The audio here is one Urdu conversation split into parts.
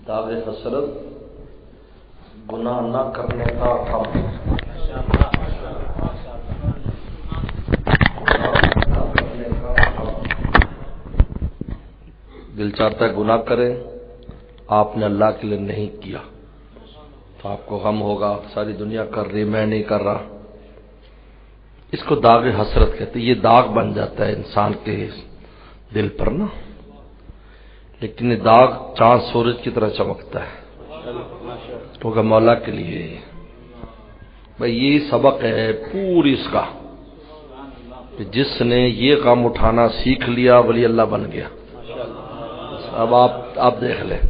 داغ حسرت گناہ نہ کرنے کا حق. دل چاہتا ہے گناہ کریں، آپ نے اللہ کے لیے نہیں کیا تو آپ کو غم ہوگا، ساری دنیا کر رہی میں نہیں کر رہا. اس کو داغ حسرت کہتے ہیں. یہ داغ بن جاتا ہے انسان کے دل پر نا، لیکن یہ داغ چاند سورج کی طرح چمکتا ہے کیونکہ مولا کے لیے. بھائی یہ سبق ہے پوری اس کا کہ جس نے یہ غم اٹھانا سیکھ لیا ولی اللہ بن گیا. اب آپ دیکھ لیں،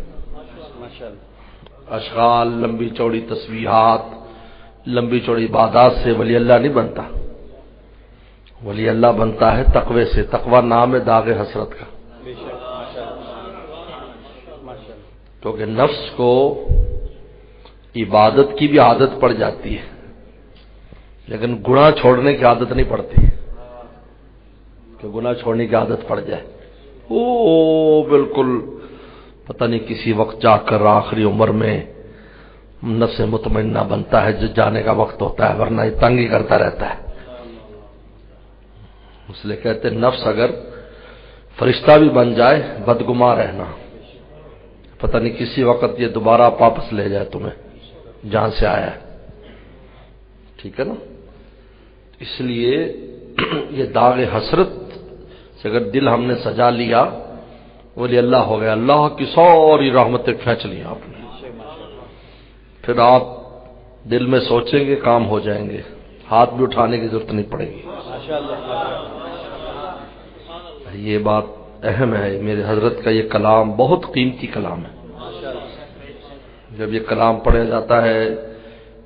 اشغال، لمبی چوڑی تسبیحات، لمبی چوڑی عبادات سے ولی اللہ نہیں بنتا. ولی اللہ بنتا ہے تقوی سے. تقوی نام ہے داغ حسرت کا، کیونکہ نفس کو عبادت کی بھی عادت پڑ جاتی ہے لیکن گناہ چھوڑنے کی عادت نہیں پڑتی. کہ گناہ چھوڑنے کی عادت پڑ جائے بالکل پتہ نہیں کسی وقت جا کر آخری عمر میں نفس مطمئنہ بنتا ہے جو جانے کا وقت ہوتا ہے، ورنہ یہ تنگ ہی کرتا رہتا ہے. اس لیے کہتے ہیں نفس اگر فرشتہ بھی بن جائے بدگماں رہنا، پتہ نہیں کسی وقت یہ دوبارہ واپس لے جائے تمہیں جہاں سے آیا ہے. ٹھیک ہے نا؟ اس لیے یہ داغ حسرت سے اگر دل ہم نے سجا لیا ولی اللہ ہو گیا. اللہ کی ساری رحمتیں کھینچ لی آپ نے، پھر آپ دل میں سوچیں گے کام ہو جائیں گے، ہاتھ بھی اٹھانے کی ضرورت نہیں پڑے گی. یہ بات اہم ہے. میرے حضرت کا یہ کلام بہت قیمتی کلام ہے. جب یہ کلام پڑھا جاتا ہے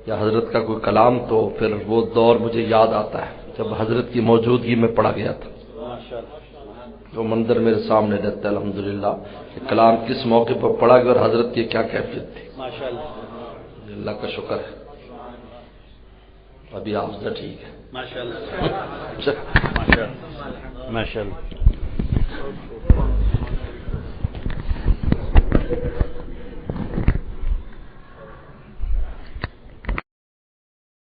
یا حضرت کا کوئی کلام تو پھر وہ دور مجھے یاد آتا ہے جب حضرت کی موجودگی میں پڑھا گیا تھا. وہ منظر میرے سامنے رہتا ہے الحمدللہ کہ کلام کس موقع پر پڑھا گیا اور حضرت کی کیا کیفیت تھی. اللہ کا شکر ہے. ابھی آپ سے ٹھیک ہے ماشاءاللہ.